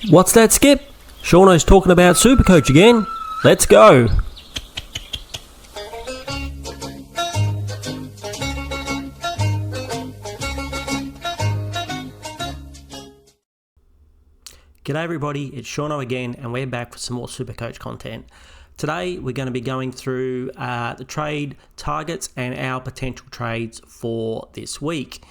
What's that, Skip? Seano's talking about Supercoach again. Let's go. G'day everybody, it's Seano again and we're back for some more Supercoach content. Today we're going to be going through the trade targets and our potential trades for this week.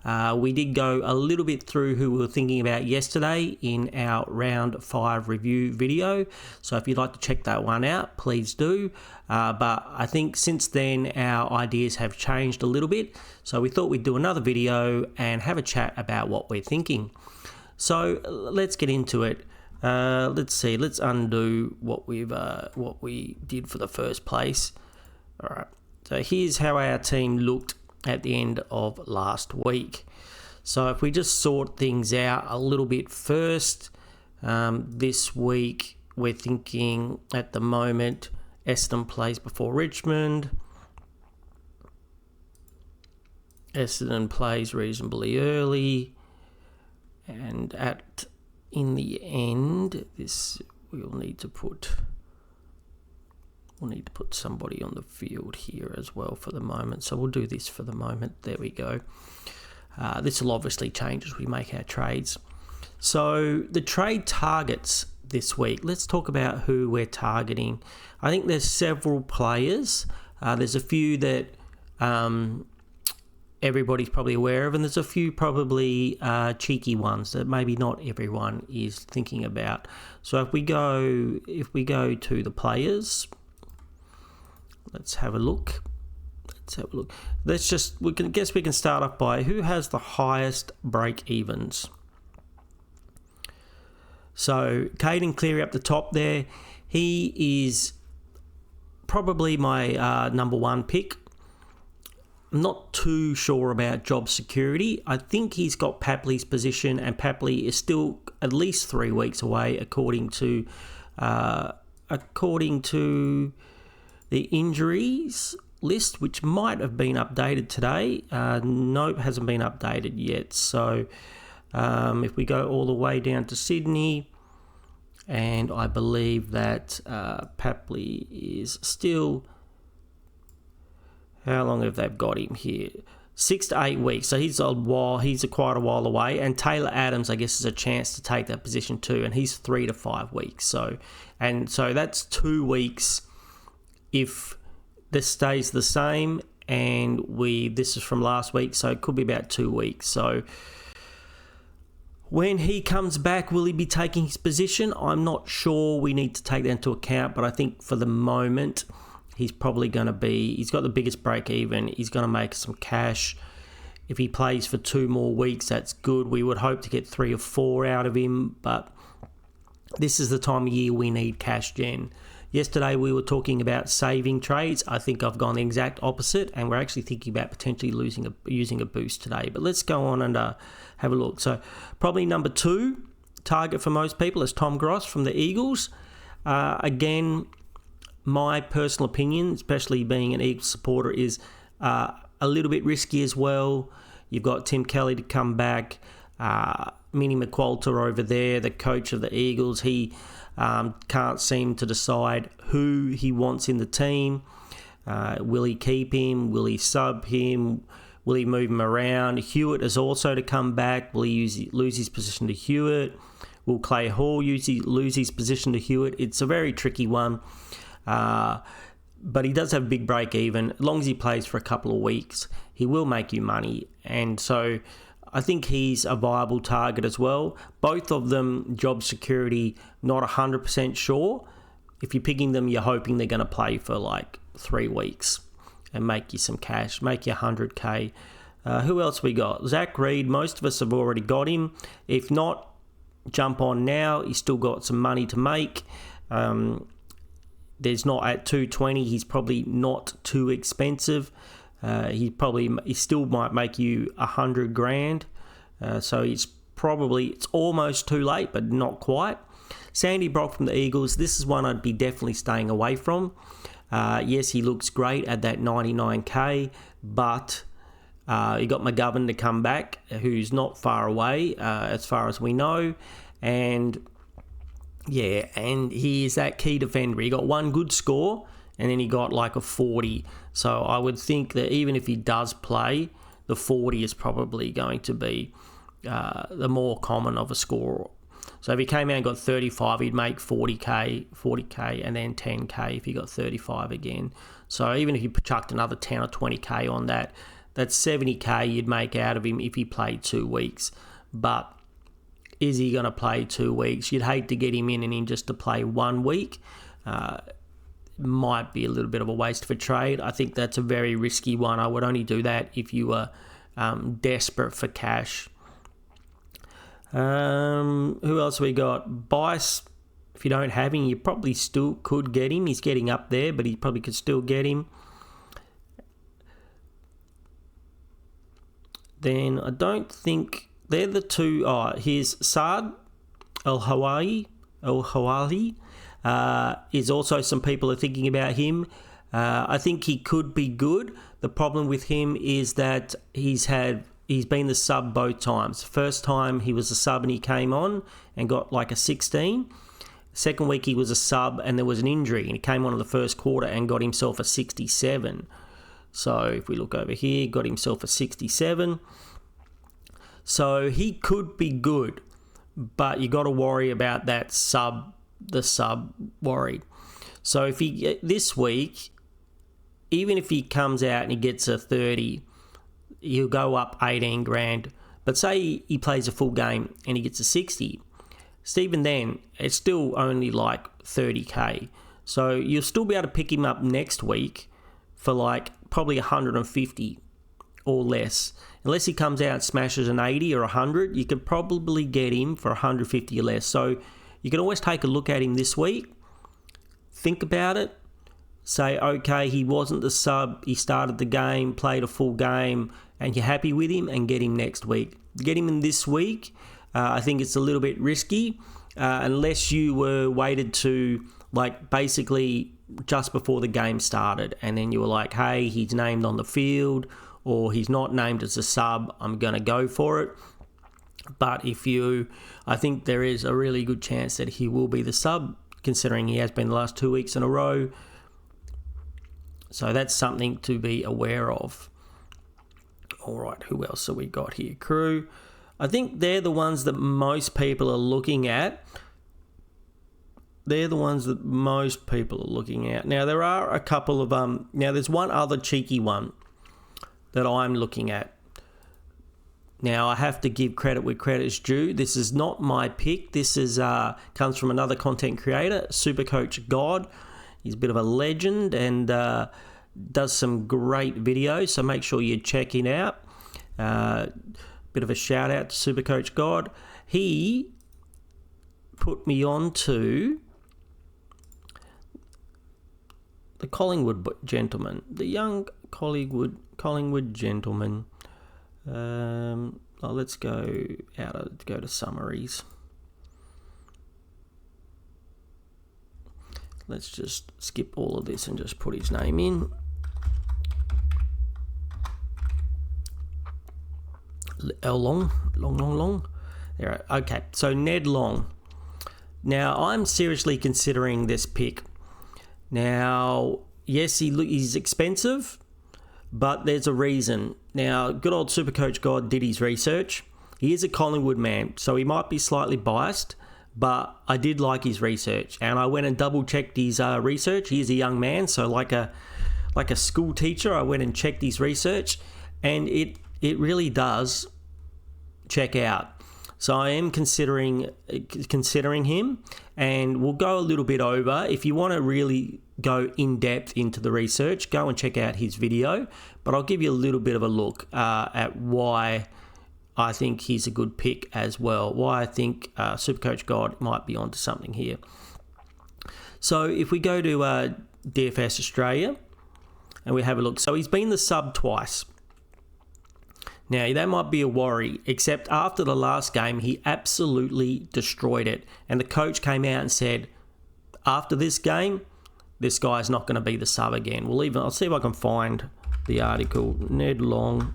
We did go a little bit through who we were thinking about yesterday in our round 5 review video, so if you'd like to check that one out, please do. But I think since then our ideas have changed a little bit, so we thought we'd do another video and have a chat about what we're thinking. So let's get into it. Let's see. Let's undo what we did for the first place. All right. So here's how our team looked at the end of last week. So if we just sort things out a little bit first, this week we're thinking at the moment Essendon plays before Richmond. Essendon plays reasonably early. And in the end, we'll need to put somebody on the field here as well for the moment. So we'll do this for the moment. There we go. This will obviously change as we make our trades. So the trade targets this week. Let's talk about who we're targeting. I think there's several players. There's a few that everybody's probably aware of, and there's a few probably cheeky ones that maybe not everyone is thinking about. So if we go to the players, let's have a look. We can start off by who has the highest break evens. So Caden Cleary up the top there. He is probably my number one pick. I'm not too sure about job security. I think he's got Papley's position, and Papley is still at least 3 weeks away, according to the injuries list, which might have been updated today. Nope, hasn't been updated yet. So if we go all the way down to Sydney, and I believe that Papley is still... How long have they got him here? 6 to 8 weeks. So he's quite a while away. And Taylor Adams, I guess, is a chance to take that position too. And he's 3 to 5 weeks. So that's 2 weeks if this stays the same. And this is from last week, so it could be about 2 weeks. So when he comes back, will he be taking his position? I'm not sure. We need to take that into account. But I think for the moment, he's probably going to be... He's got the biggest break even. He's going to make some cash. If he plays for 2 more weeks, that's good. We would hope to get 3 or 4 out of him, but this is the time of year we need cash gen. Yesterday we were talking about saving trades. I think I've gone the exact opposite, and we're actually thinking about potentially using a boost today. But let's go on and have a look. So probably number 2 target for most people is Tom Gross from the Eagles. Again, my personal opinion, especially being an Eagles supporter, is a little bit risky as well. You've got Tim Kelly to come back, Minnie McQualter over there, the coach of the Eagles. He can't seem to decide who he wants in the team. Will he keep him? Will he sub him? Will he move him around? Hewitt is also to come back. Will he lose his position to Hewitt? Will Clay Hall lose his position to Hewitt? It's a very tricky one. But he does have a big break even. As long as he plays for a couple of weeks, he will make you money. And so I think he's a viable target as well. Both of them, job security, not 100% sure. If you're picking them, you're hoping they're going to play for like 3 weeks and make you some cash, make you 100K. Who else we got? Zach Reed, most of us have already got him. If not, jump on now. He's still got some money to make. There's not at 220. He's probably not too expensive. He still might make you $100,000. So it's almost too late, but not quite. Sandy Brock from the Eagles. This is one I'd be definitely staying away from. Yes, he looks great at that 99K, but you got McGovern to come back, who's not far away as far as we know, and Yeah, and he is that key defender. He got one good score, and then he got like a 40. So I would think that even if he does play, the 40 is probably going to be the more common of a score. So if he came out and got 35, he'd make 40k, and then 10k if he got 35 again. So even if you chucked another 10 or 20k on that, that's 70k you'd make out of him if he played 2 weeks. But is he going to play 2 weeks? You'd hate to get him in and in just to play 1 week. Might be a little bit of a waste of a trade. I think that's a very risky one. I would only do that if you were desperate for cash. Who else we got? Bice. If you don't have him, you probably still could get him. He's getting up there, but he probably could still get him. Then I don't think they're the two. Here's Saad Al-Hawali. Is also some people are thinking about him. I think he could be good. The problem with him is that he's been the sub both times. First time he was a sub and he came on and got like a 16. Second week he was a sub and there was an injury and he came on in the first quarter and got himself a 67. So if we look over here, got himself a 67. So he could be good, but you got to worry about the sub worry. So if he this week, even if he comes out and he gets a 30, he'll go up 18 grand. But say he plays a full game and he gets a 60, even then, it's still only like 30k. So you'll still be able to pick him up next week for like probably 150 or less. Unless he comes out and smashes an 80 or 100, you could probably get him for 150 or less. So you can always take a look at him this week, think about it, say, okay, he wasn't the sub, he started the game, played a full game, and you're happy with him, and get him next week. Get him in this week, I think it's a little bit risky, unless you were waited to, like, basically just before the game started, and then you were like, hey, he's named on the field, or he's not named as a sub, I'm going to go for it. But I think there is a really good chance that he will be the sub, considering he has been the last 2 weeks in a row. So that's something to be aware of. All right, who else have we got here? Crew. I think they're the ones that most people are looking at. Now, there are a couple of... Now, there's one other cheeky one that I'm looking at. Now, I have to give credit where credit is due. This is not my pick. This is comes from another content creator, Supercoach God. He's a bit of a legend and does some great videos, so make sure you check him out. Bit of a shout out to Supercoach God. He put me on to the Collingwood gentleman, the young Collingwood gentleman. Let's go to summaries. Let's just skip all of this and just put his name in. Long. There. Okay, so Ned Long. Now, I'm seriously considering this pick. Now, yes, he's expensive, but there's a reason. Now, good old Supercoach God did his research. He is a Collingwood man, so he might be slightly biased, but I did like his research, and I went and double-checked his research. He is a young man, so like a school teacher, I went and checked his research, and it really does check out. So I am considering him, and we'll go a little bit over. If you want to really go in depth into the research, go and check out his video. But I'll give you a little bit of a look at why I think he's a good pick as well. Why I think Supercoach God might be onto something here. So if we go to DFS Australia and we have a look, so he's been the sub twice. Now, that might be a worry, except after the last game, he absolutely destroyed it. And the coach came out and said, after this game, this guy's not going to be the sub again. I'll see if I can find the article. Ned Long.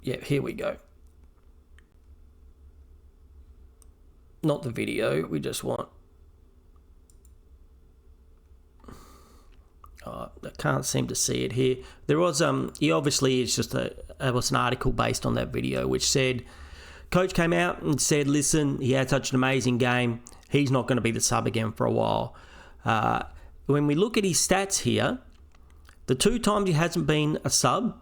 Yeah, here we go. Not the video, we just want... I can't seem to see it here. There was he obviously it's just it was an article based on that video which said coach came out and said, listen, he had such an amazing game, he's not going to be the sub again for a while. When we look at his stats here, the 2 times he hasn't been a sub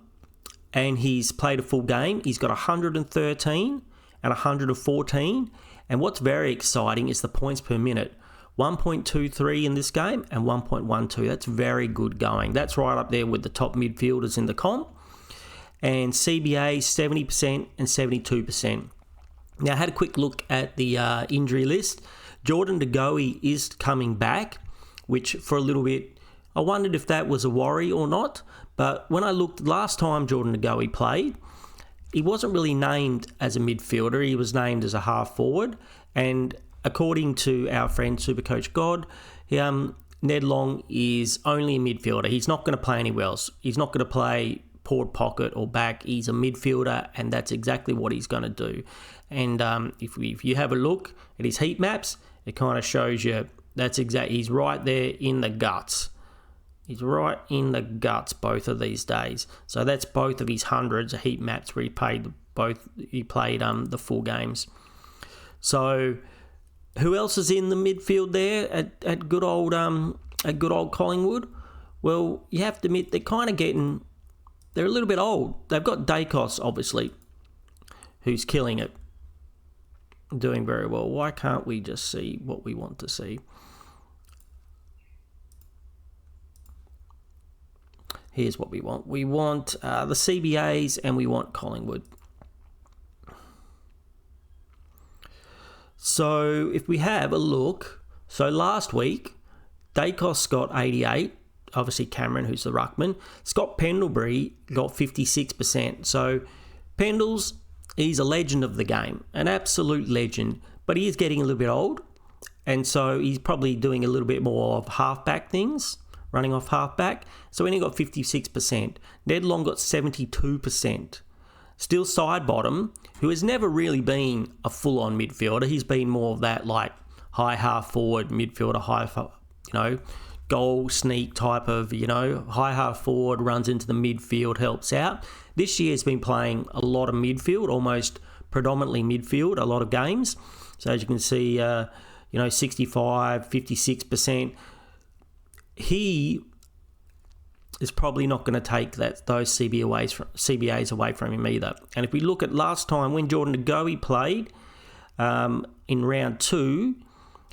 and he's played a full game, he's got 113 and 114. And what's very exciting is the points per minute. 1.23 in this game and 1.12. That's very good going. That's right up there with the top midfielders in the comp. And CBA 70% and 72%. Now, I had a quick look at the injury list. Jordan De Goey is coming back, which for a little bit, I wondered if that was a worry or not. But when I looked last time Jordan De Goey played, he wasn't really named as a midfielder. He was named as a half forward. And according to our friend Supercoach God, Ned Long is only a midfielder. He's not going to play anywhere else. He's not going to play forward pocket or back. He's a midfielder, and that's exactly what he's going to do. And if you have a look at his heat maps, it kind of shows you that's exactly. He's right there in the guts. He's right in the guts both of these days. So that's both of his hundreds of heat maps where he played the full games. So who else is in the midfield there at good old Collingwood? Well, you have to admit they're a little bit old. They've got Dacos, obviously, who's killing it, doing very well. Why can't we just see what we want to see? Here's what we want. We want the CBAs and we want Collingwood. So if we have a look, so last week, Dacos got 88, obviously Cameron, who's the ruckman. Scott Pendlebury got 56%. So Pendles, he's a legend of the game, an absolute legend, but he is getting a little bit old, and so he's probably doing a little bit more of halfback things, running off halfback. So he only got 56%. Ned Long got 72%. Still Sidebottom, who has never really been a full-on midfielder. He's been more of that like high half-forward midfielder, goal sneak type of, high half-forward, runs into the midfield, helps out. This year has been playing a lot of midfield, almost predominantly midfield, a lot of games. So as you can see, 65, 56%. He is probably not going to take those CBAs away from him either. And if we look at last time when Jordan De Goey played in round 2,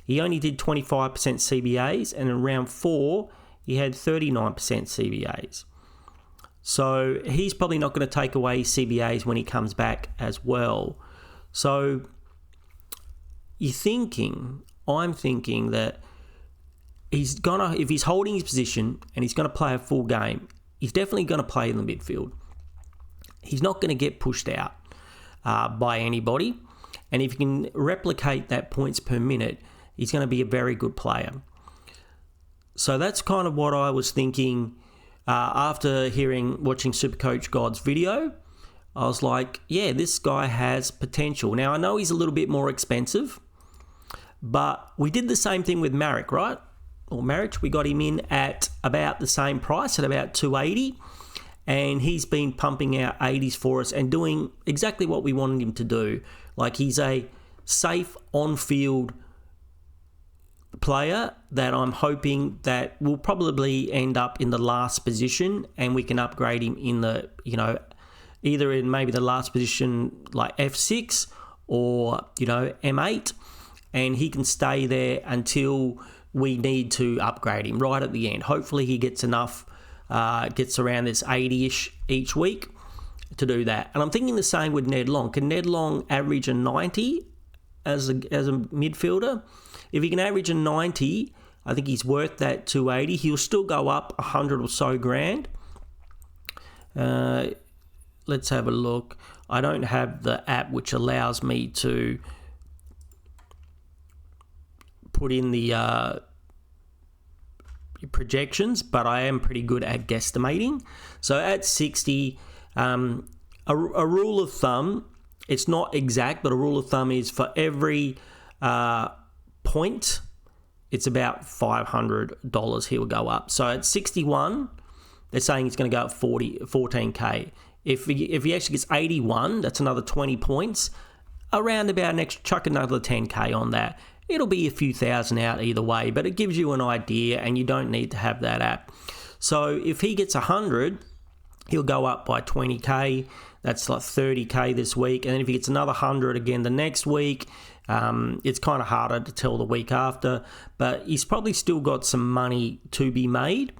he only did 25% CBAs, and in round 4, he had 39% CBAs. So he's probably not going to take away CBAs when he comes back as well. So I'm thinking that if he's holding his position and he's going to play a full game, he's definitely going to play in the midfield. He's not going to get pushed out by anybody. And if he can replicate that points per minute, he's going to be a very good player. So that's kind of what I was thinking after watching Supercoach God's video. I was like, yeah, this guy has potential. Now, I know he's a little bit more expensive, but we did the same thing with Marek, right? Or Marriage, we got him in at about the same price, at about 280, and he's been pumping out 80s for us and doing exactly what we wanted him to do. Like, he's a safe on-field player that I'm hoping that will probably end up in the last position, and we can upgrade him in the, either in maybe the last position like F6 or, M8, and he can stay there until we need to upgrade him right at the end. Hopefully he gets enough, gets around this 80-ish each week to do that. And I'm thinking the same with Ned Long. Can Ned Long average a 90 as a midfielder? If he can average a 90, I think he's worth that 280. He'll still go up 100 or so grand. Let's have a look. I don't have the app which allows me to put in the projections, but I am pretty good at guesstimating. So at 60, a rule of thumb, it's not exact, but a rule of thumb is for every point, it's about $500 he will go up. So at 61, they're saying he's going to go up 14K. If he actually gets 81, that's another 20 points. Around about chuck another 10K on that. It'll be a few thousand out either way, but it gives you an idea, and you don't need to have that app. So if he gets 100, he'll go up by 20K. That's like 30K this week. And then if he gets another 100 again the next week, it's kind of harder to tell the week after, but he's probably still got some money to be made.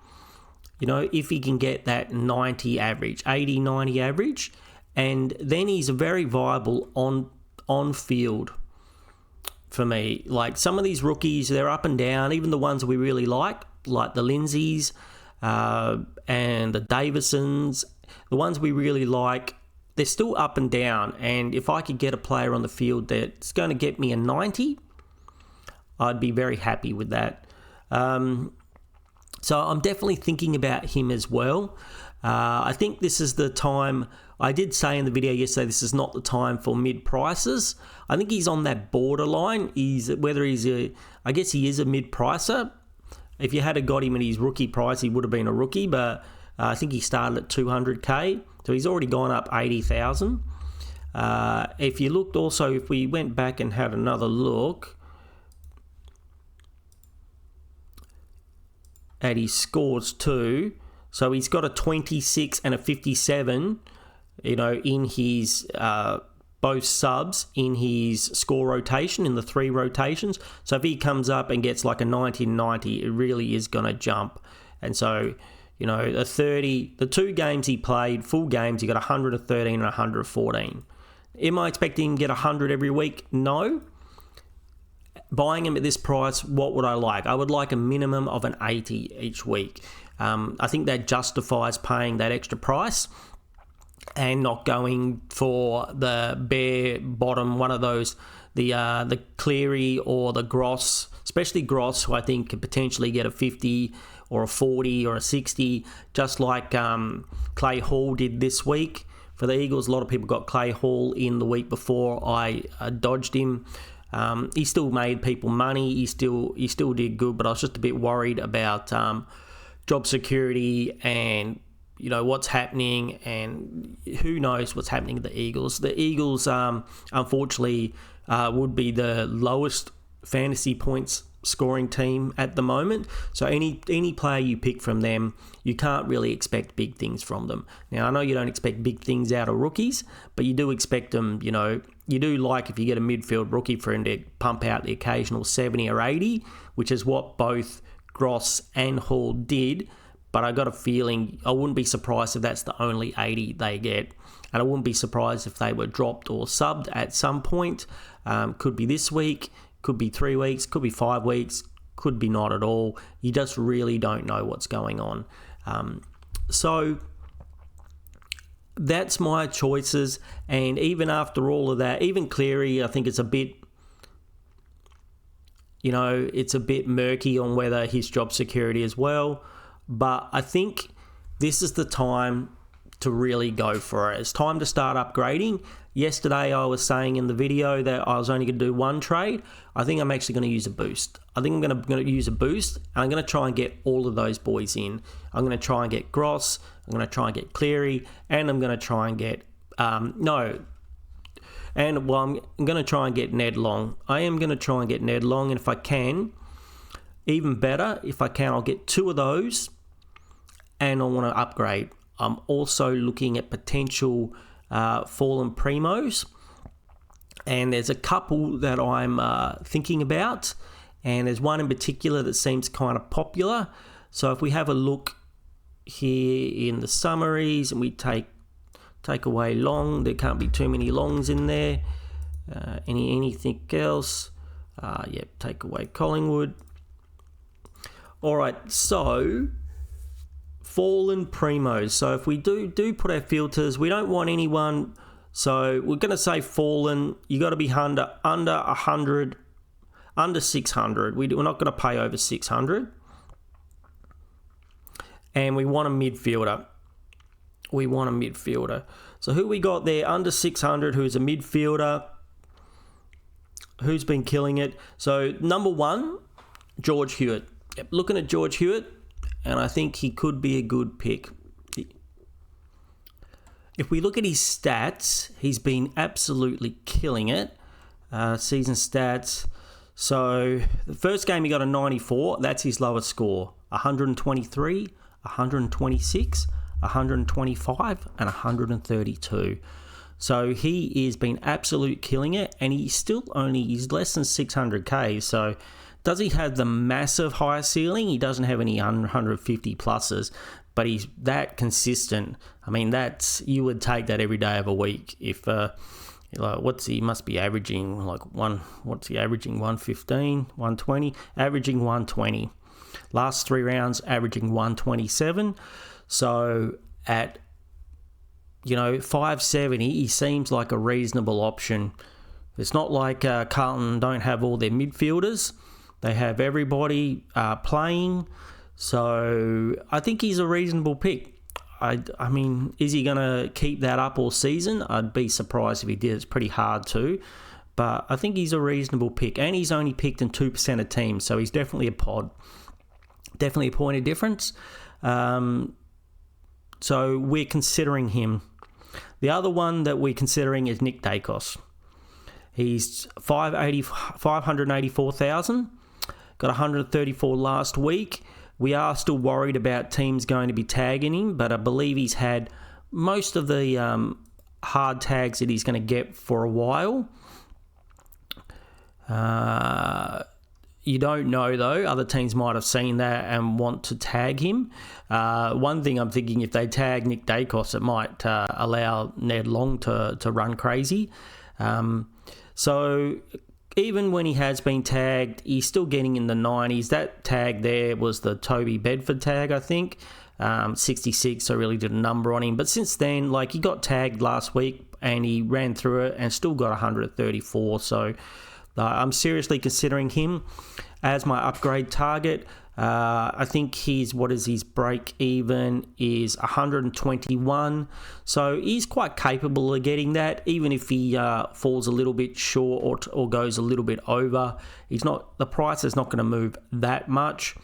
You know, if he can get that 90 average, 80, 90 average, and then he's very viable on field for me. Like some of these rookies, they're up and down, even the ones we really like the Lindsays and the Davisons, the ones we really like, they're still up and down. And if I could get a player on the field that's going to get me a 90, I'd be very happy with that. So I'm definitely thinking about him as well. I think this is the time. I did say in the video yesterday, this is not the time for mid prices. I think he's on that borderline. I guess he is a mid pricer. If you had got him at his rookie price, he would have been a rookie, but I think he started at 200K. So he's already gone up 80,000. If you looked also, if we went back and had another look at his scores too. So he's got a 26 and a 57, in his both subs in his score rotation, in the 3 rotations. So if he comes up and gets like a 90, it really is going to jump. And so, the 2 games he played, full games, he got 113 and 114. Am I expecting him to get 100 every week? No. Buying him at this price, what would I like? I would like a minimum of an 80 each week. I think that justifies paying that extra price and not going for the bare bottom, one of those, the Cleary or the Gross, especially Gross, who I think could potentially get a 50 or a 40 or a 60, just like Clay Hall did this week for the Eagles. A lot of people got Clay Hall in the week before I dodged him. He still made people money. He still did good, but I was just a bit worried about job security and what's happening, and who knows what's happening to the Eagles. The Eagles, unfortunately, would be the lowest fantasy points scoring team at the moment. So any player you pick from them, you can't really expect big things from them. Now, I know you don't expect big things out of rookies, but you do expect them, you do like if you get a midfield rookie for him to pump out the occasional 70 or 80, which is what both Gross and Hall did. But I got a feeling I wouldn't be surprised if that's the only 80 they get. And I wouldn't be surprised if they were dropped or subbed at some point. Could be this week, could be 3 weeks, could be 5 weeks, could be not at all. You just really don't know what's going on. So that's my choices. And even after all of that, even Cleary, I think it's a bit, it's a bit murky on whether his job security as well. But I think this is the time to really go for it. It's time to start upgrading. Yesterday I was saying in the video that I was only going to do 1 trade. I think I'm actually going to use a boost. I think I'm going to use a boost, and I'm going to try and get all of those boys in. I'm going to try and get Gross, I'm going to try and get Cleary, and I'm going to try and get I'm going to try and get Ned Long. I am going to try and get Ned Long, and if I can, even better, if I can, I'll get 2 of those, and I want to upgrade. I'm also looking at potential fallen primos, and there's a couple that I'm thinking about, and there's one in particular that seems kind of popular. So if we have a look here in the summaries and we take away Long, there can't be too many Longs in there. Anything else? Take away Collingwood. All right, so fallen primos. So if we do put our filters, we don't want anyone. So we're going to say fallen. You got to be under 100, under 600. We're not going to pay over 600. And we want a midfielder. we want a midfielder. So who we got there under 600 who's a midfielder, who's been killing it? So number 1, George Hewitt. Yep, looking at George Hewitt, and I think he could be a good pick. If we look at his stats, he's been absolutely killing it. Season stats. So the first game he got a 94. That's his lowest score. 123, 126, 125, and 132. So he has been absolute killing it, and he's less than 600k. So does he have the massive high ceiling? He doesn't have any 150 pluses, but he's that consistent. I mean, you would take that every day of a week. If he must be averaging what's he averaging? 115, 120, averaging 120. Last 3 rounds, averaging 127. So at 570, he seems like a reasonable option. It's not like Carlton don't have all their midfielders. They have everybody playing. So I think he's a reasonable pick. I mean, is he going to keep that up all season? I'd be surprised if he did. It's pretty hard to. But I think he's a reasonable pick. And he's only picked in 2% of teams. So he's definitely a pod. Definitely a point of difference. So we're considering him. The other one that we're considering is Nick Dacos. He's 584,000. Got 134 last week. We are still worried about teams going to be tagging him, but I believe he's had most of the hard tags that he's going to get for a while. You don't know, though. Other teams might have seen that and want to tag him. One thing I'm thinking, if they tag Nick Dacos, it might allow Ned Long to run crazy. So even when he has been tagged, he's still getting in the 90s. That tag there was the Toby Bedford tag, I think. 66, so really did a number on him. But since then, he got tagged last week and he ran through it and still got 134. So I'm seriously considering him as my upgrade target. I think his break even is 121. So he's quite capable of getting that, even if he falls a little bit short or goes a little bit over. The price is not going to move that much.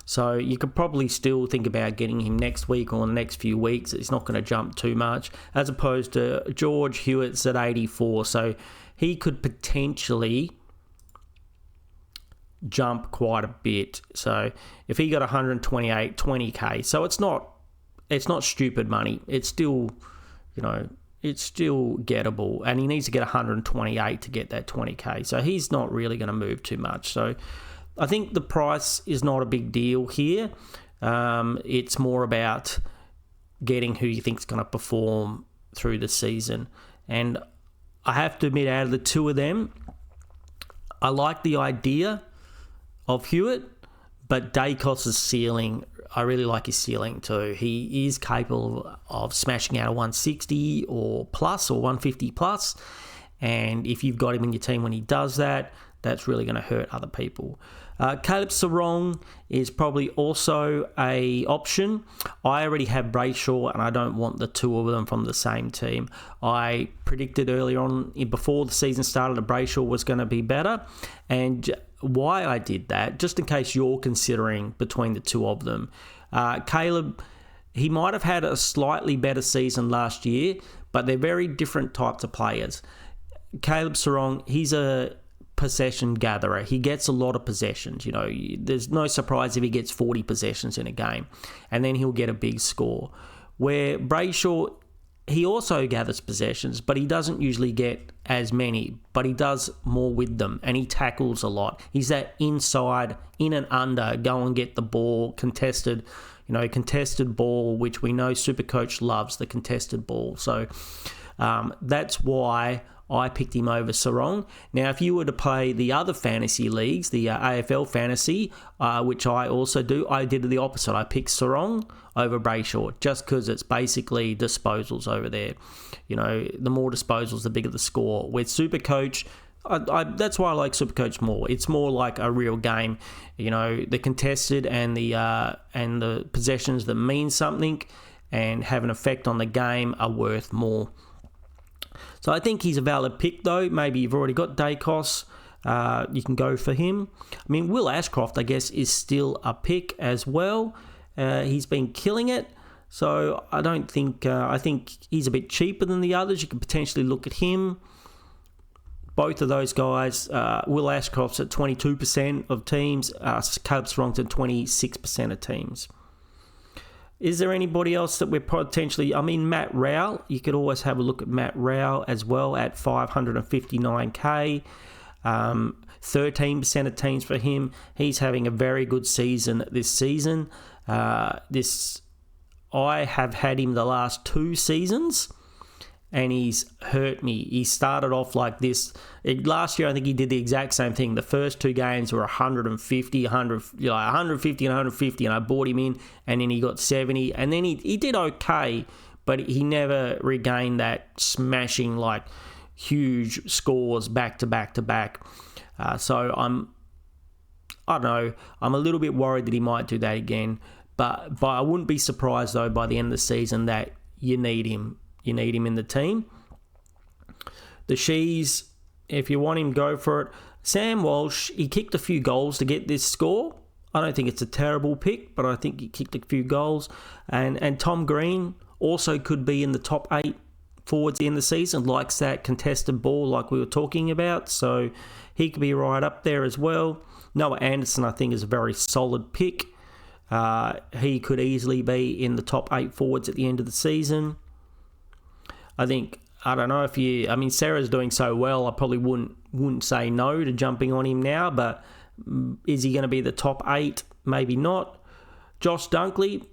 So you could probably still think about getting him next week or the next few weeks. It's not going to jump too much, as opposed to George Hewitt's at 84. So he could potentially jump quite a bit. So if he got 128, 20k, so it's not stupid money. It's still, it's still gettable, and he needs to get 128 to get that 20k. So he's not really going to move too much. So I think the price is not a big deal here. It's more about getting who you think is going to perform through the season. And I have to admit, out of the two of them, I like the idea of Hewitt, but Dacos' ceiling, I really like his ceiling too. He is capable of smashing out a 160 or plus, or 150 plus, and if you've got him in your team when he does that, that's really going to hurt other people. Caleb Sarong is probably also a option. I already have Brayshaw, and I don't want the two of them from the same team. I predicted earlier on, before the season started, that Brayshaw was going to be better, and why I did that, just in case you're considering between the two of them. Caleb, he might have had a slightly better season last year, but they're very different types of players. Caleb Sarong, he's a possession gatherer. He gets a lot of possessions. There's no surprise if he gets 40 possessions in a game, and then he'll get a big score. Where Brayshaw, he also gathers possessions, but he doesn't usually get as many, but he does more with them, and he tackles a lot. He's that inside, in and under, go and get the ball, contested ball, which we know Supercoach loves, the contested ball. So that's why I picked him over Sarong. Now, if you were to play the other fantasy leagues, the AFL Fantasy, which I also do, I did the opposite. I picked Sarong over Brayshaw, just because it's basically disposals over there. The more disposals, the bigger the score. With Supercoach, that's why I like Supercoach more. It's more like a real game. The contested and the possessions that mean something. and have an effect on the game are worth more. So I think he's a valid pick, though. Maybe you've already got Dacos. You can go for him. I mean, Will Ashcroft, I guess, is still a pick as well. He's been killing it. So I don't think... I think he's a bit cheaper than the others. You could potentially look at him. Both of those guys, Will Ashcroft's at 22% of teams, Caleb Strong's at 26% of teams. Is there anybody else that we're potentially... I mean, Matt Rowell, you could always have a look at Matt Rowell as well at 559k. 13% of teams for him. He's having a very good season this season. I have had him the last 2 seasons, and he's hurt me. He started off like this. Last year, I think he did the exact same thing. The first 2 games were 150, 150 and 150, and I bought him in, and then he got 70, and then he did okay, but he never regained that smashing, like, huge scores back to back to back. So I don't know, I'm a little bit worried that he might do that again, but I wouldn't be surprised, though, by the end of the season that you need him. You need him in the team. The Shees, if you want him, go for it. Sam Walsh, he kicked a few goals to get this score. I don't think it's a terrible pick, but I think he kicked a few goals. And Tom Green also could be in the top 8 forwards in the season, likes that contested ball like we were talking about. So he could be right up there as well. Noah Anderson, I think, is a very solid pick. He could easily be in the top 8 forwards at the end of the season. I don't know if Sarah's doing so well, I probably wouldn't say no to jumping on him now, but is he going to be the top 8? Maybe not. Josh Dunkley,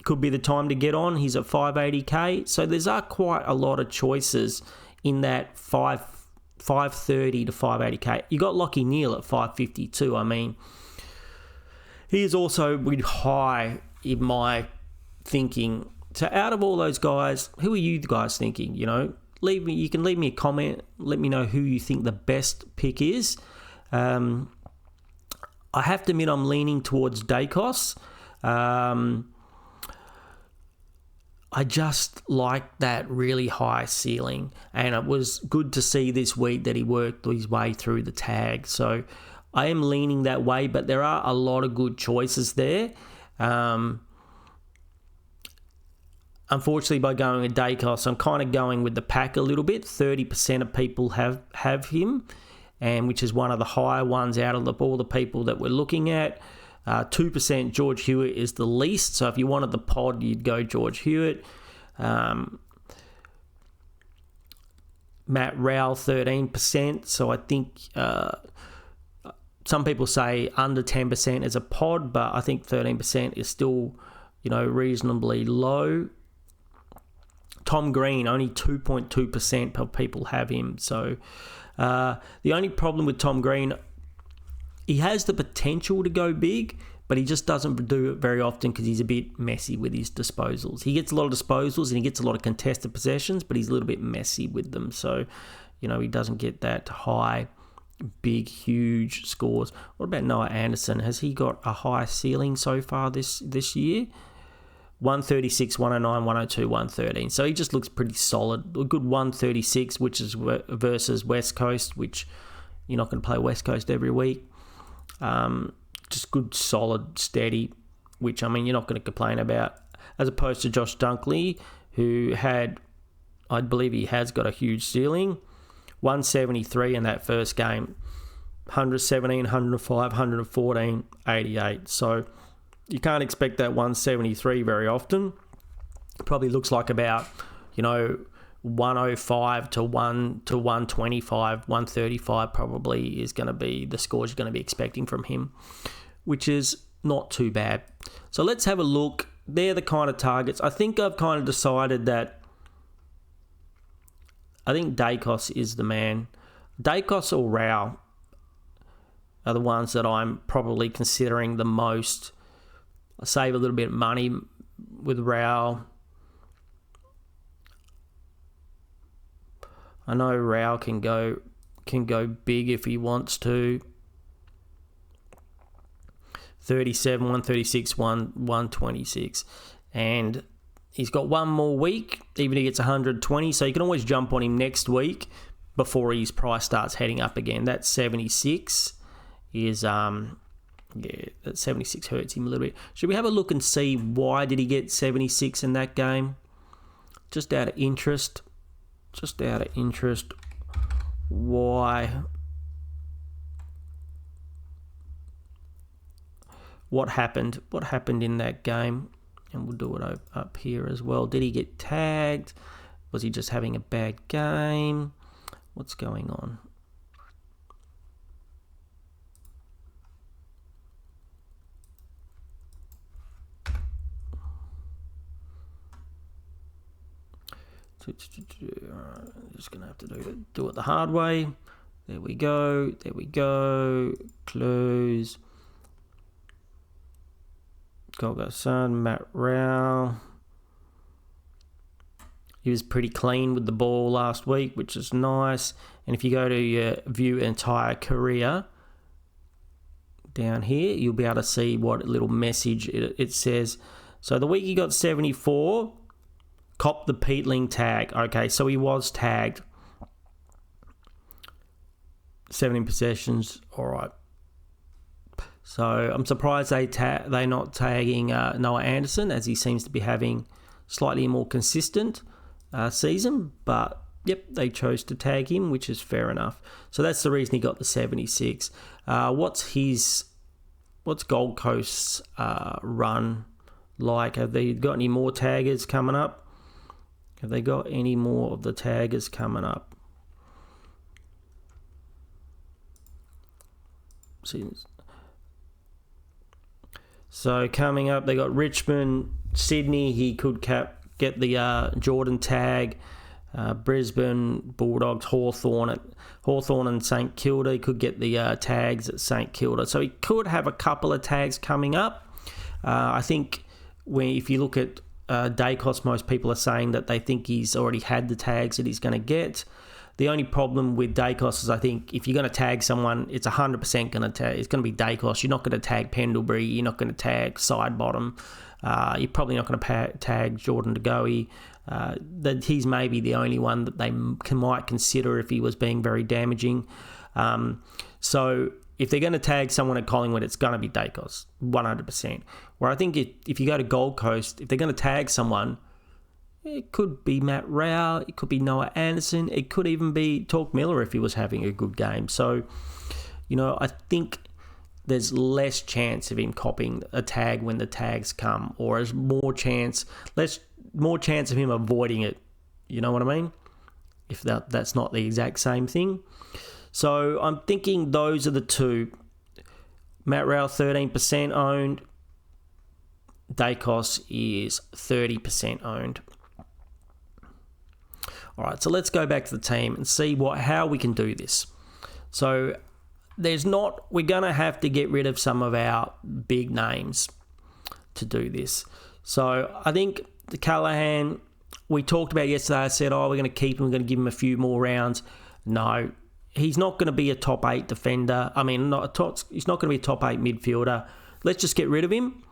could be the time to get on. He's at 580k. So there's quite a lot of choices in that 530 to 580k. You got Lachie Neale at 552. I mean, he is also really high in my thinking. So out of all those guys, who are you guys thinking? You know, you can leave me a comment. Let me know who you think the best pick is. I have to admit I'm leaning towards Dacos. I just like that really high ceiling, and it was good to see this week that he worked his way through the tag. So I am leaning that way, but there are a lot of good choices there. Unfortunately, by going with Dacos, I'm kind of going with the pack a little bit. 30% of people have him, and which is one of the higher ones out of all the people that we're looking at. 2% George Hewitt is the least. So if you wanted the pod, you'd go George Hewitt. Matt Rowell, 13%. So I think some people say under 10% is a pod, but I think 13% is still, reasonably low. Tom Green, only 2.2% of people have him. So the only problem with Tom Green, he has the potential to go big, but he just doesn't do it very often because he's a bit messy with his disposals. He gets a lot of disposals and he gets a lot of contested possessions, but he's a little bit messy with them. So, he doesn't get that high, big, huge scores. What about Noah Anderson? Has he got a high ceiling so far this year? 136, 109, 102, 113. So he just looks pretty solid. A good 136, which is versus West Coast, which you're not going to play West Coast every week. Just good, solid, steady, which, you're not going to complain about, as opposed to Josh Dunkley, who I believe he has got a huge ceiling. 173 in that first game, 117, 105, 114, 88. So you can't expect that 173 very often. It probably looks like about, 105 to 125, 135 probably is going to be the scores you're going to be expecting from him, which is not too bad. So let's have a look. They're the kind of targets. I think I've kind of decided that I think Dacos is the man. Dacos or Rowell are the ones that I'm probably considering the most. I save a little bit of money with Rowell. I know Rowell can go big if he wants to. 37, 136, 126. And He's got one more week, even if he gets 120, so you can always jump on him next week before his price starts heading up again. That 76 is, that 76 hurts him a little bit. Should we have a look and see why did he get 76 in that game? Just out of interest. Why? What happened? What happened in that game? And we'll do it up here as well. Did he get tagged? Was he just having a bad game? What's going on? Just going to have to do it the hard way. There we go. Close. Son, Matt Rao. He was pretty clean with the ball last week, which is nice. And if you go to your view entire career, down here, you'll be able to see what little message it says. So the week he got 74, cop the Peatling tag. Okay, so he was tagged. 17 possessions, all right. So I'm surprised they're not tagging Noah Anderson, as he seems to be having slightly more consistent season. But yep, they chose to tag him, which is fair enough. So that's the reason he got the 76. What's Gold Coast's run like? Have they got any more taggers coming up? Have they got any more of the taggers coming up? So coming up, they got Richmond, Sydney. He could get the Jordan tag. Brisbane, Bulldogs, Hawthorn and St Kilda. He could get the tags at St Kilda. So he could have a couple of tags coming up. I think if you look at Dacos, most people are saying that they think he's already had the tags that he's going to get. The only problem with Dacos is I think if you're going to tag someone, it's 100% going to tag. It's going to be Dacos. You're not going to tag Pendlebury. You're not going to tag Sidebottom. You're probably not going to tag Jordan De Goey. That he's maybe the only one that they might consider if he was being very damaging. So if they're going to tag someone at Collingwood, it's going to be Dacos, 100%. Where I think if you go to Gold Coast, if they're going to tag someone, it could be Matt Rao, it could be Noah Anderson, it could even be Torque Miller if he was having a good game. So, I think there's less chance of him copying a tag when the tags come, or there's more chance of him avoiding it. You know what I mean? If that's not the exact same thing. So I'm thinking those are the two. Matt Rao, 13% owned. Dacos is 30% owned. All right, so let's go back to the team and see how we can do this. So we're going to have to get rid of some of our big names to do this. So I think the Callaghan, we talked about yesterday, I said, we're going to keep him, we're going to give him a few more rounds. No, he's not going to be a top 8 defender. I mean, he's not going to be a top 8 midfielder. Let's just get rid of him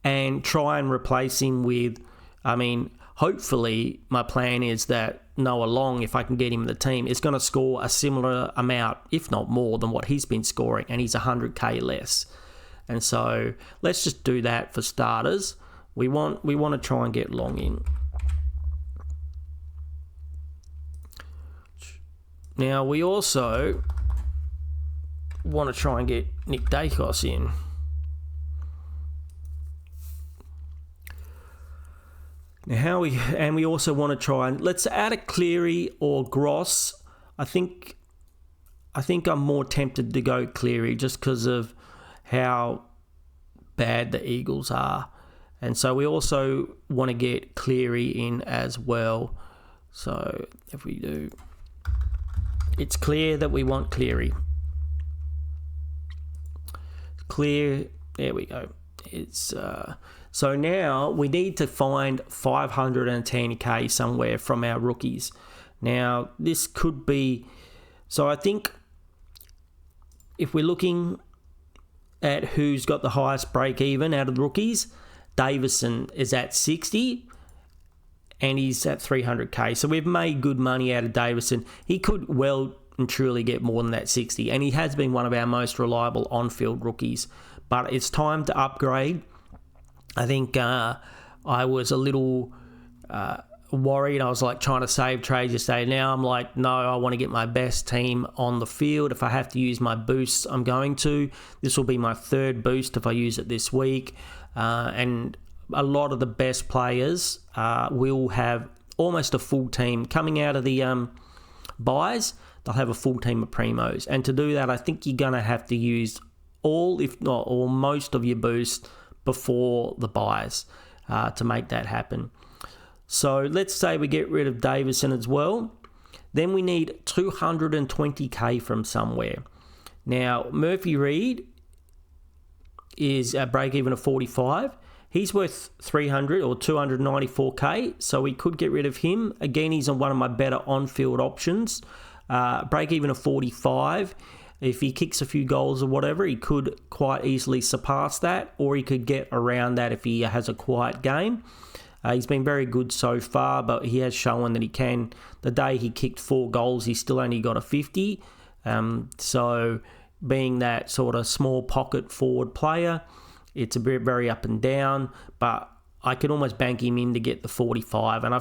and try and replace him with, hopefully my plan is that Noah Long, if I can get him in the team, is going to score a similar amount, if not more, than what he's been scoring, and he's 100k less. And so let's just do that for starters. We want to try and get Long in. Now we also want to try and get Nick Dacos in. Now we also want to try and let's add a Cleary or Gross. I think I'm more tempted to go Cleary just because of how bad the Eagles are, and so we also want to get Cleary in as well. So if we do, it's clear that we want Cleary. Clear. There we go. It's so now we need to find 510k somewhere from our rookies. Now this could be, so I think if we're looking at who's got the highest break even out of the rookies, Davison is at 60 and he's at 300k. So we've made good money out of Davison. He could well and truly get more than that 60, and he has been one of our most reliable on-field rookies. But it's time to upgrade. I think I was a little worried. I was like trying to save trades yesterday. Now I'm like, no, I want to get my best team on the field. If I have to use my boosts, I'm going to. This will be my third boost if I use it this week. And a lot of the best players will have almost a full team coming out of the buys. They'll have a full team of primos. And to do that, I think you're going to have to use all, if not all, most of your boosts before the buys to make that happen. So let's say we get rid of Davison as well. Then we need 220k from somewhere. Now, Murphy Reed is a break-even of 45. He's worth 300 or 294k, so we could get rid of him. Again, he's on one of my better on-field options. Break-even of 45. If he kicks a few goals or whatever, he could quite easily surpass that, or he could get around that if he has a quiet game. He's been very good so far, but he has shown that he can. The day he kicked 4 goals, he still only got a 50. So being that sort of small pocket forward player, it's a bit very up and down, but I could almost bank him in to get the 45. And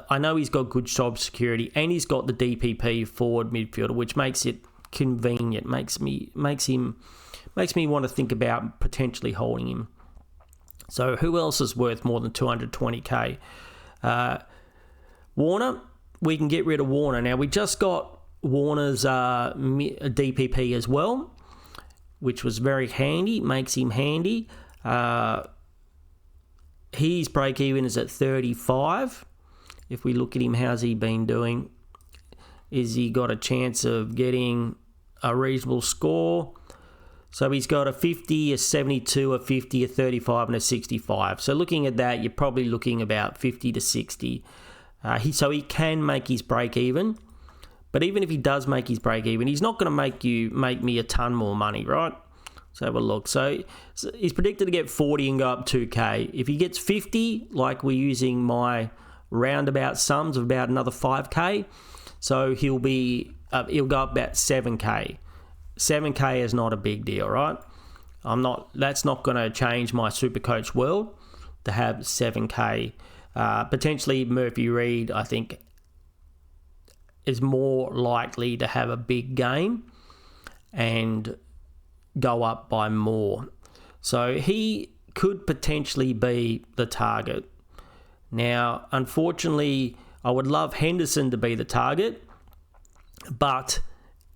I know he's got good job security, and he's got the DPP forward midfielder, which makes it convenient, makes me want to think about potentially holding him. So who else is worth more than 220k? Warner, we can get rid of Warner. Now, we just got Warner's DPP as well, which was very handy, makes him handy. His break-even is at 35. If we look at him, how's he been doing? Is he got a chance of getting a reasonable score? So he's got a 50, a 72, a 50, a 35, and a 65. So looking at that, you're probably looking about 50 to 60. So he can make his break even. But even if he does make his break even, he's not going to make me a ton more money, right? Let's have a look. So he's predicted to get 40 and go up 2k. If he gets 50, like we're using my roundabout sums of about another 5k, so he'll go up about 7k. 7k is not a big deal, right? That's not going to change my Supercoach world to have 7k. Potentially Murphy Reed, I think, is more likely to have a big game and go up by more. So he could potentially be the target. Now, unfortunately, I would love Henderson to be the target, but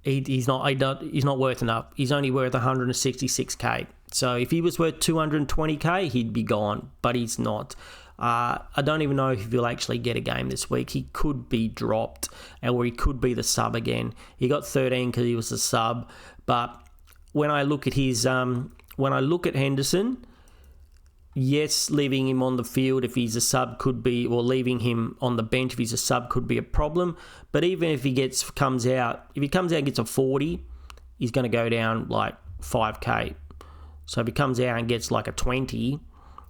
he's not worth enough. He's only worth 166k. So if he was worth 220k, he'd be gone, but he's not. I don't even know if he'll actually get a game this week. He could be dropped, or he could be the sub again. He got 13 because he was the sub, but when I look at Henderson, yes, leaving him on the field if he's a sub could be, or leaving him on the bench if he's a sub could be a problem. But even if he comes out and gets a 40, he's going to go down like 5k. So if he comes out and gets like a 20,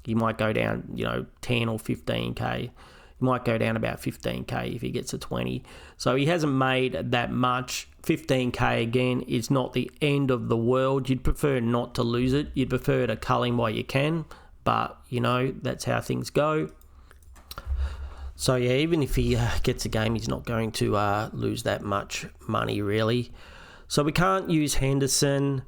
he might go down, 10 or 15k. He might go down about 15k if he gets a 20. So he hasn't made that much. 15k again is not the end of the world. You'd prefer not to lose it. You'd prefer to cull him while you can. But, that's how things go. So, yeah, even if he gets a game, he's not going to lose that much money, really. So we can't use Henderson.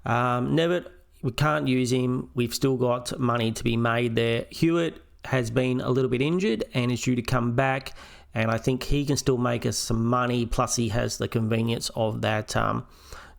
Nevitt, we can't use him. We've still got money to be made there. Hewitt has been a little bit injured and is due to come back. And I think he can still make us some money. Plus, he has the convenience of that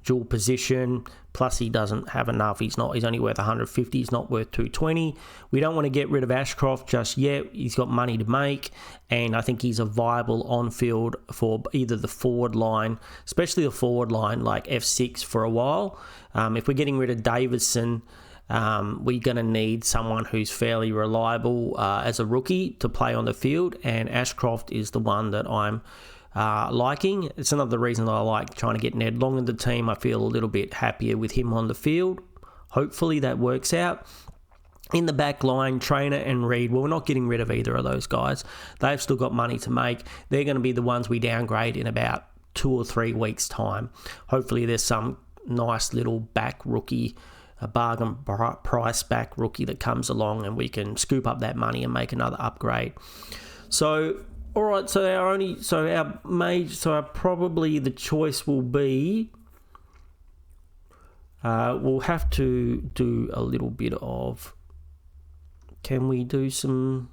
dual position. Plus, he doesn't have enough. He's only worth 150. He's not worth 220. We don't want to get rid of Ashcroft just yet. He's got money to make, and I think he's a viable on-field for either the forward line, especially the forward line like F6 for a while. If we're getting rid of Davison, we're going to need someone who's fairly reliable as a rookie to play on the field, and Ashcroft is the one that I'm liking. It's another reason that I like trying to get Ned Long in the team. I feel a little bit happier with him on the field. Hopefully that works out. In the back line, Trainer and Reed, well, we're not getting rid of either of those guys. They've still got money to make. They're going to be the ones we downgrade in about 2 or 3 weeks' time. Hopefully there's some nice little back rookie, a bargain price back rookie that comes along and we can scoop up that money and make another upgrade. So, all right, probably the choice will be, we'll have to do a little bit of, can we do some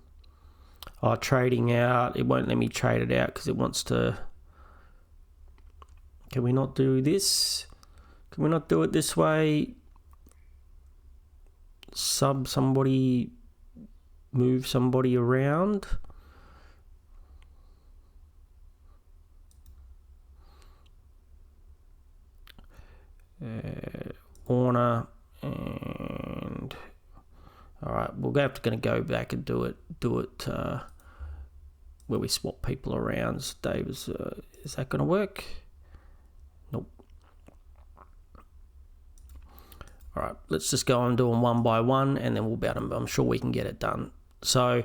trading out? It won't let me trade it out because it wants to. Can we not do this? Can we not do it this way? Sub somebody, move somebody around. Warner and all right, we're going to go back and do it where we swap people around. So Dave, is that going to work? Nope. All right, let's just go and do them one by one, and then we'll be able to, I'm sure we can get it done. So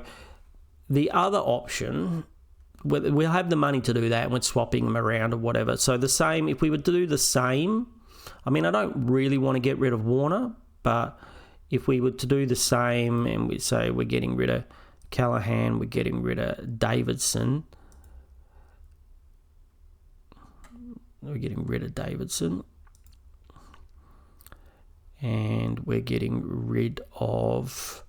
the other option, we'll have the money to do that, and we're swapping them around or whatever. So the same, if we were to do the same, I mean, I don't really want to get rid of Warner, but if we were to do the same and we say we're getting rid of Callahan, we're getting rid of Davidson. And we're getting rid of,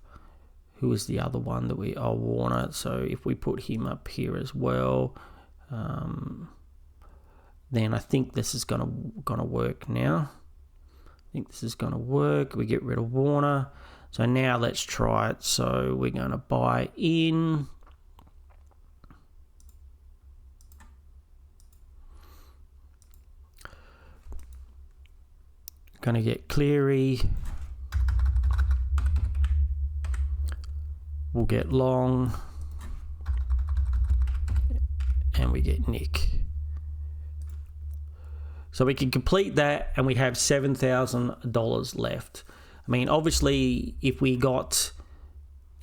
who was the other one that Warner. So if we put him up here as well, then I think this is gonna work now. I think this is going to work. We get rid of Warner. So now let's try it. So we're going to buy in. Going to get Cleary. We'll get Long. And we get Nick. So we can complete that and we have $7,000 left. I mean, obviously, if we got,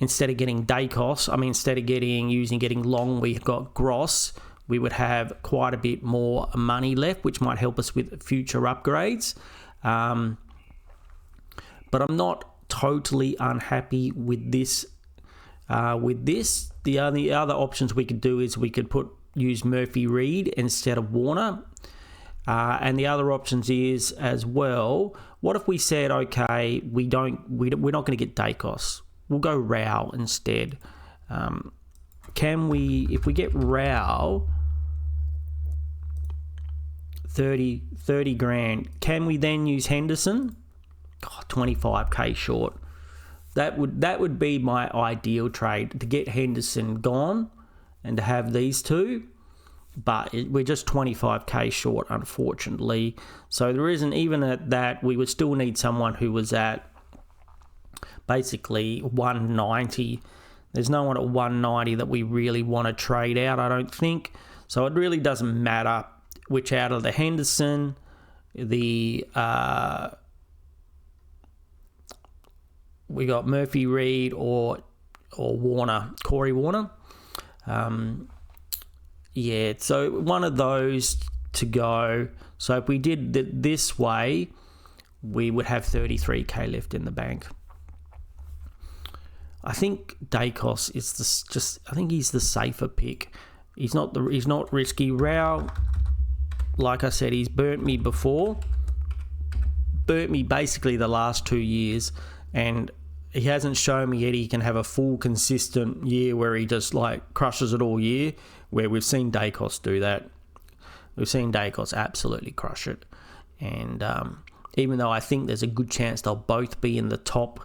instead of getting Dacos, instead of getting Long, we got Gross, we would have quite a bit more money left, which might help us with future upgrades. But I'm not totally unhappy with this. The only other options we could do is we could use Murphy Reed instead of Warner. And the other options is as well, what if we said, okay, we're not going to get Dacos. We'll go Rao instead. If we get Rao, 30 grand, can we then use Henderson? 25k short. That would be my ideal trade, to get Henderson gone and to have these two. But we're just 25k short, unfortunately. So there isn't, even at that, we would still need someone who was at basically 190. There's no one at 190 that we really want to trade out, I don't think. So it really doesn't matter which out of the Henderson, we got Murphy Reed or Warner, Corey Warner. Yeah, so one of those to go. So if we did it this way, we would have 33k left in the bank. I think Dacos is I think he's the safer pick. He's not risky. Rao, like I said, he's burnt me before. Burnt me basically the last 2 years, and he hasn't shown me yet he can have a full consistent year where he just crushes it all year, where we've seen Dacos do that. We've seen Dacos absolutely crush it. And even though I think there's a good chance they'll both be in the top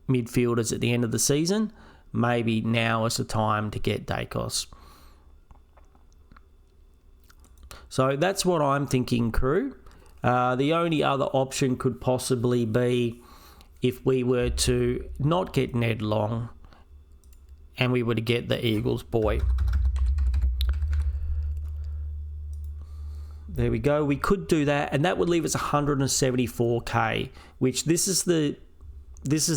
midfielders at the end of the season, maybe now is the time to get Dacos. So that's what I'm thinking, crew. The only other option could possibly be if we were to not get Ned Long and we were to get the Eagles boy. There we go. We could do that, and that would leave us 174k, which this is the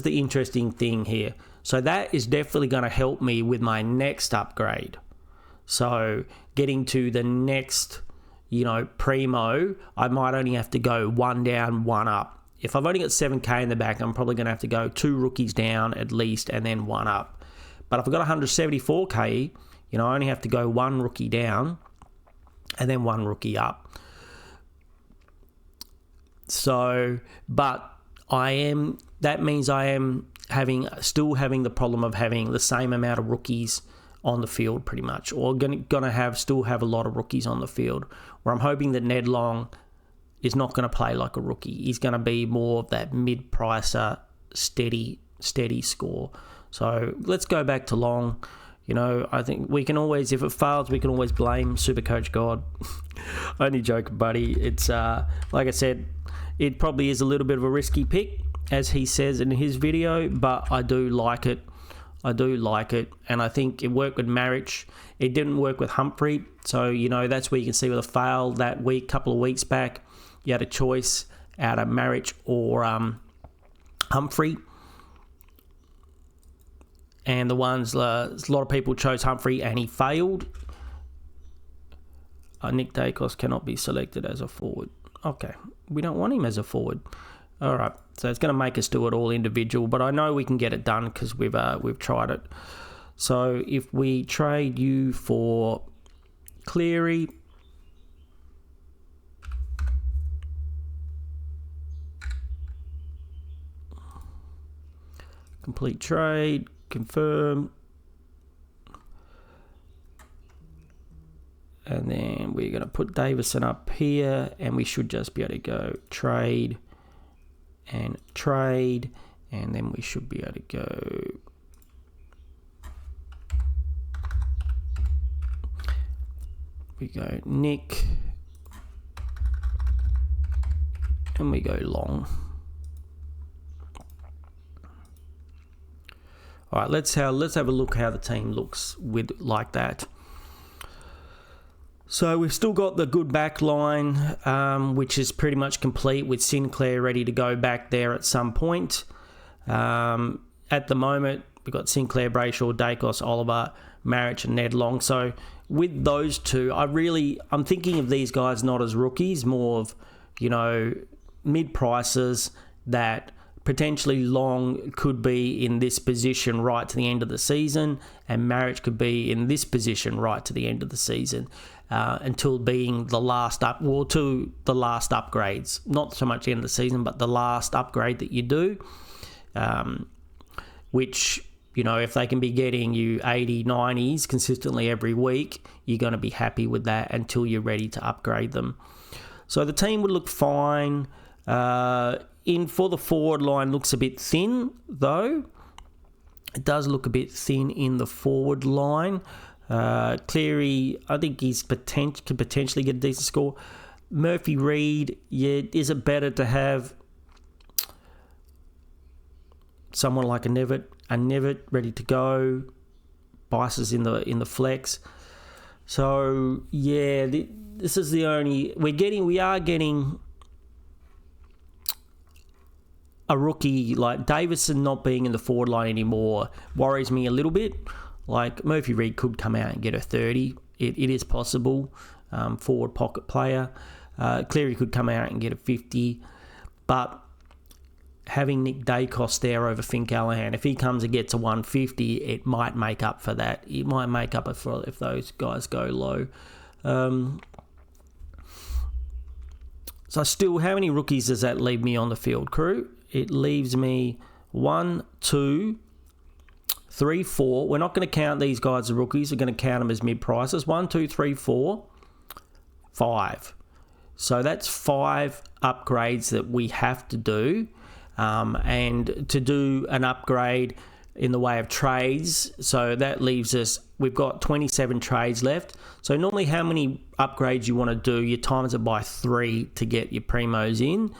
interesting thing here. So that is definitely going to help me with my next upgrade. So getting to the next, primo, I might only have to go one down, one up. If I've only got 7k in the back, I'm probably going to have to go 2 rookies down at least and then 1 up. But if I've got 174k, I only have to go 1 rookie down and then 1 rookie up. So, but that means I am still having the problem of having the same amount of rookies on the field pretty much, or still have a lot of rookies on the field, where I'm hoping that Ned Long is not going to play like a rookie. He's going to be more of that mid-pricer, steady score. So let's go back to Long. I think we can always, if it fails, we can always blame Supercoach God. Only joking, buddy. It's, like I said, it probably is a little bit of a risky pick, as he says in his video, but I do like it. And I think it worked with Marich. It didn't work with Humphrey. So, that's where you can see with a fail that week, couple of weeks back, you had a choice out of Marich or Humphrey. And a lot of people chose Humphrey and he failed. Nick Dacos cannot be selected as a forward. Okay, we don't want him as a forward. All right, so it's going to make us do it all individual, but I know we can get it done because we've tried it. So if we trade you for Cleary, complete trade, confirm, and then we're going to put Davison up here, and we should just be able to go trade, and then we should be able to go Nick, and we go Long. All right, let's have a look how the team looks with like that. So we've still got the good back line, which is pretty much complete, with Sinclair ready to go back there at some point. At the moment, we've got Sinclair, Brayshaw, Dacos, Oliver, Marich, and Ned Long. So with those two, I'm thinking of these guys not as rookies, more of, mid-prices that potentially Long could be in this position right to the end of the season, and Marich could be in this position right to the end of the season, until being the last upgrades. Not so much the end of the season, but the last upgrade that you do, which, if they can be getting you 80, 90s consistently every week, you're going to be happy with that until you're ready to upgrade them. So the team would look fine. For the forward line, looks a bit thin, though. It does look a bit thin in the forward line. Cleary, I think he's could potentially get a decent score. Murphy Reid, is it better to have someone like a Nevitt ready to go? Bice's in the flex. So this is the only we are getting a rookie like Davison not being in the forward line anymore worries me a little bit. Like Murphy Reid could come out and get a 30. It is possible. Forward pocket player. Cleary could come out and get a 50. But having Nick Dacos there over Finn Callahan, if he comes and gets a 150, it might make up for that. It might make up for if those guys go low. So still, how many rookies does that leave me on the field, crew? It leaves me 1, 2, 3, 4. We're not going to count these guys as rookies. We're going to count them as mid-prices. 1, 2, 3, 4, 5. So that's 5 upgrades that we have to do. And to do an upgrade in the way of trades, so that leaves us, we've got 27 trades left. So normally how many upgrades you want to do, you times it by 3 to get your primos in.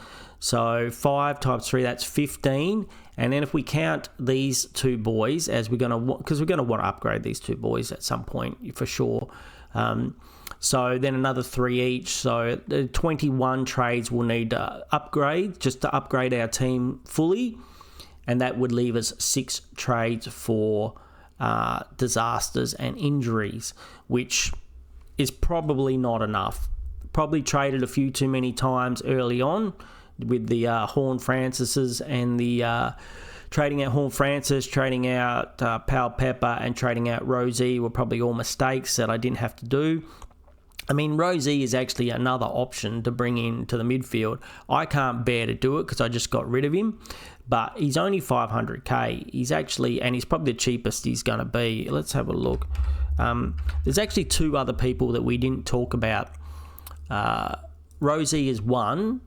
So 5 times 3, that's 15. And then if we count these 2 boys, as we're going to want, because we're going to want to upgrade these 2 boys at some point for sure. So then another 3 each. So the 21 trades will need to upgrade, just to upgrade our team fully. And that would leave us 6 trades for disasters and injuries, which is probably not enough. Probably traded a few too many times early on with the Horn Francises and the trading out Horn Francis, trading out Pal Pepper, and trading out Rosie were probably all mistakes that I didn't have to do. I mean, Rosie is actually another option to bring into the midfield. I can't bear to do it because I just got rid of him, but he's only 500k. He's actually, and he's probably the cheapest he's going to be. Let's have a look. There's actually 2 other people that we didn't talk about. Rosie is one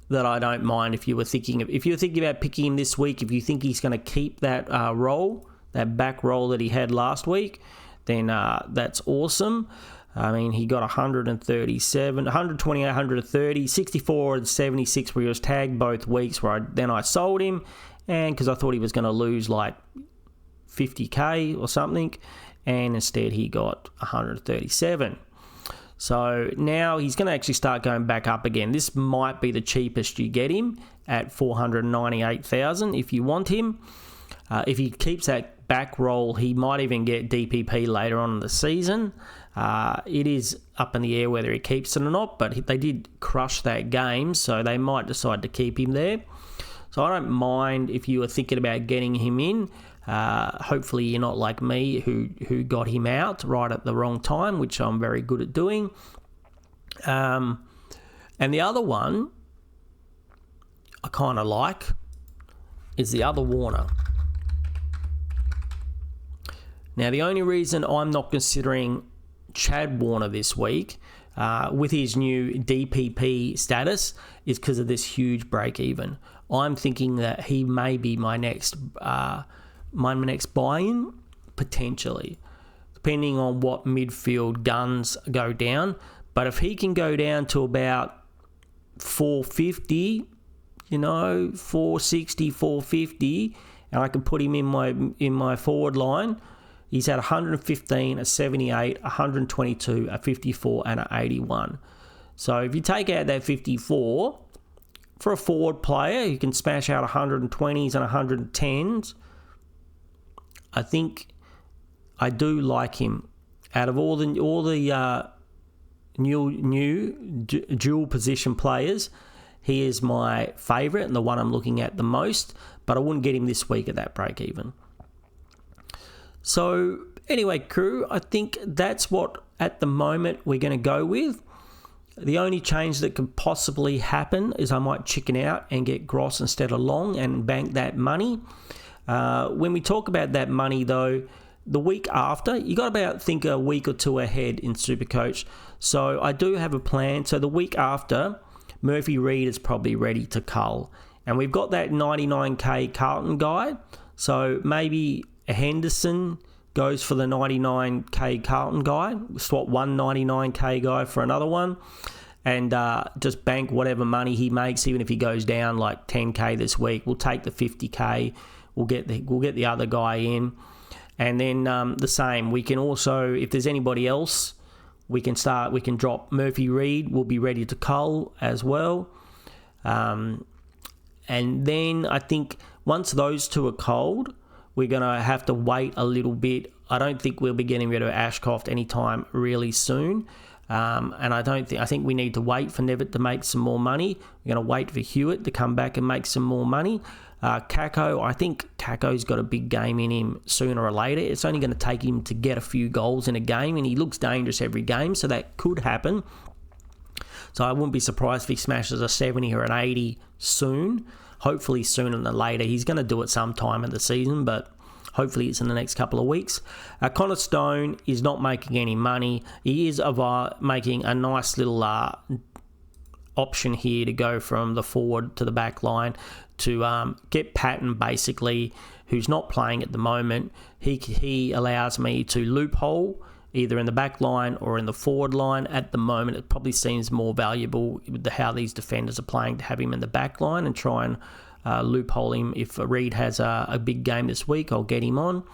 that I don't mind if you were thinking about picking him this week. If you think he's going to keep that role, that back role that he had last week, then that's awesome. I mean, he got 137, 128, 130, 64 and 76 where he was tagged both weeks where I sold him, and because I thought he was going to lose like 50k or something, and instead he got 137. So now he's going to actually start going back up again. This might be the cheapest you get him at 498,000 if you want him. If he keeps that back roll, he might even get DPP later on in the season. It is up in the air whether he keeps it or not, but they did crush that game, so they might decide to keep him there. So I don't mind if you were thinking about getting him in. Hopefully you're not like me who got him out right at the wrong time, which I'm very good at doing. And the other one I kind of like is the other Warner. Now, the only reason I'm not considering Chad Warner this week with his new DPP status is because of this huge break even. I'm thinking that he may be my next buy-in, potentially, depending on what midfield guns go down. But if he can go down to about 450, 460, 450, and I can put him in my forward line, he's at 115, a 78, 122, a 54, and an 81. So if you take out that 54, for a forward player, you can smash out 120s and 110s. I think I do like him. Out of all the new dual position players, he is my favourite and the one I'm looking at the most, but I wouldn't get him this week at that break even. So anyway, crew, I think that's what at the moment we're going to go with. The only change that could possibly happen is I might chicken out and get Gross instead of Long and bank that money. When we talk about that money, though, the week after, you got about think a week or two ahead in Supercoach. So I do have a plan. So the week after, Murphy Reid is probably ready to cull. And we've got that 99k Carlton guy. So maybe a Henderson goes for the 99k Carlton guy. Swap one 99k guy for another one. And just bank whatever money he makes, even if he goes down like 10k this week. We'll take the 50k. We'll get the other guy in. And then the same. We can also, if there's anybody else, we can drop Murphy Reid. We'll be ready to cull as well. And then I think once those two are culled, we're going to have to wait a little bit. I don't think we'll be getting rid of Ashcroft anytime really soon. And I think we need to wait for Nevitt to make some more money. We're going to wait for Hewitt to come back and make some more money. Kako, I think Kako's got a big game in him sooner or later. It's only going to take him to get a few goals in a game, and he looks dangerous every game, so that could happen. So I wouldn't be surprised if he smashes a 70 or an 80 soon. Hopefully sooner than later. He's going to do it sometime in the season, but hopefully it's in the next couple of weeks. Connor Stone is not making any money. He is making a nice little option here to go from the forward to the back line to get Patton, basically, who's not playing at the moment. He allows me to loophole either in the back line or in the forward line. At the moment, it probably seems more valuable with how these defenders are playing to have him in the back line and try and loophole him. If Reid has a big game this week, I'll get him on.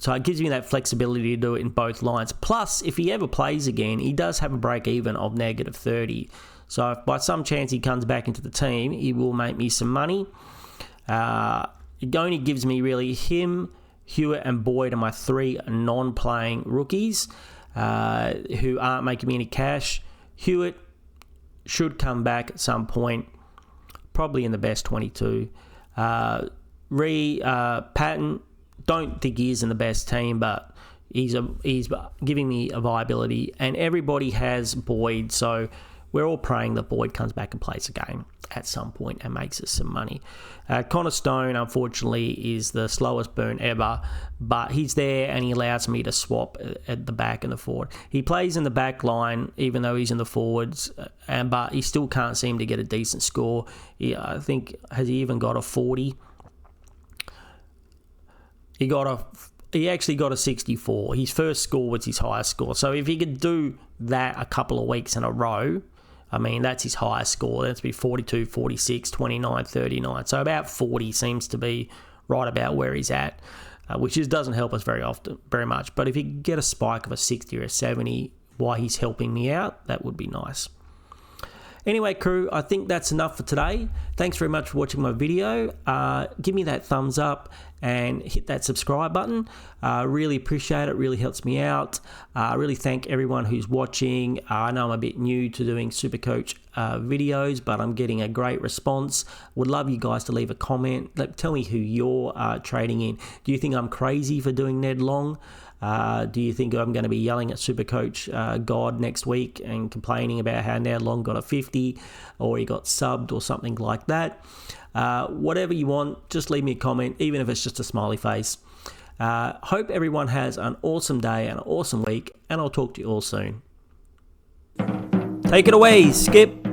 So it gives me that flexibility to do it in both lines. Plus, if he ever plays again, he does have a break even of -30. So if by some chance he comes back into the team, he will make me some money. It only gives me really him, Hewitt and Boyd are my 3 non-playing rookies who aren't making me any cash. Hewitt should come back at some point, probably in the best 22. Patton, don't think he is in the best team, but he's giving me a viability, and everybody has Boyd, so we're all praying that Boyd comes back and plays a game at some point and makes us some money. Connor Stone, unfortunately, is the slowest burn ever, but he's there and he allows me to swap at the back and the forward. He plays in the back line, even though he's in the forwards, but he still can't seem to get a decent score. I think, has he even got a 40? He actually got a 64. His first score was his highest score. So if he could do that a couple of weeks in a row, I mean, that's his highest score. That's be 42, 46, 29, 39. So about 40 seems to be right about where he's at, which doesn't help us very much. But if he could get a spike of a 60 or a 70 while he's helping me out, that would be nice. Anyway, crew, I think that's enough for today. Thanks very much for watching my video. Give me that thumbs up and hit that subscribe button. Really appreciate it. Really helps me out. Really thank everyone who's watching. I know I'm a bit new to doing Supercoach videos, but I'm getting a great response. Would love you guys to leave a comment. Tell me who you're trading in. Do you think I'm crazy for doing Ned Long? Do you think I'm going to be yelling at Supercoach God next week and complaining about how Ned Long got a 50 or he got subbed or something like that? Whatever you want, just leave me a comment, even if it's just a smiley face. Hope everyone has an awesome day and an awesome week, and I'll talk to you all soon. Take it away, Skip.